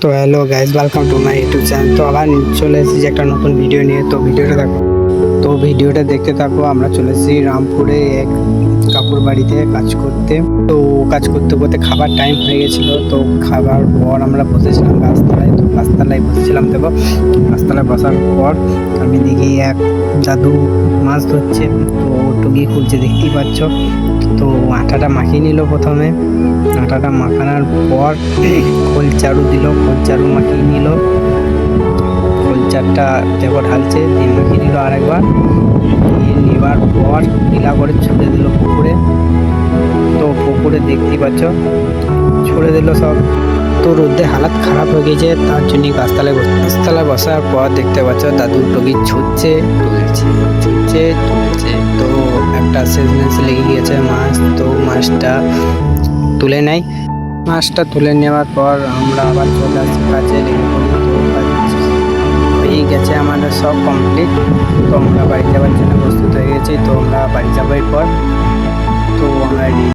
তো hello guys, welcome to my YouTube channel. তো আবার চলে এসেছি একটা নতুন ভিডিও নিয়ে। তো ভিডিওটা দেখতে থাকো। আমরা চলে এসেছি রামপুরে এক কাকুর বাড়িতে কাজ করতে। তো কাজ করতে করতে খাবার টাইম হয়ে গেছিলো। তো খাবার পর আমরা বসেছিলাম গাছতলায়। তো গাছতলায় বসেছিলাম, দেখো গাছতলায় বসার পর আমি দেখি এক দাদু মাছ ধরছে। তো টুকি খুলছে, দেখতেই পাচ্ছ। তো আটাটা মাখিয়ে নিল প্রথমে। আটাটা মাখানোর পর খোল চারু দিল, খোল চারু মাখিয়ে নিল। খোল চারটা দেখো ঢালছে, দিয়ে মাখিয়ে নিল আরেকবার। নেবার পর ঢিলা করে ছুড়ে দিল পুকুরে। তো পুকুরে দেখতেই পাচ্ছ ছুড়ে দিল সব। তো রোদে হালাত খারাপ হয়ে গেছে, তার জন্য গাছতলায় বসার পর দেখতে পাচ্ছ দাদু টগি ছুটছে, তুলছে। তো একটা শেষমেশ লেগে গিয়েছে মাছ। তো মাছটা তুলে নেয়। মাছটা তুলে নেওয়ার পর আমরা আবার চলে আসি কাজে লেগে পড়ি। তো হয়ে গেছে আমাদের সব কমপ্লিট। তো আমরা বাড়ি যাওয়ার জন্য প্রস্তুত হয়ে গেছি। তো আমরা বাড়ি যাবো এরপর। তো আমরা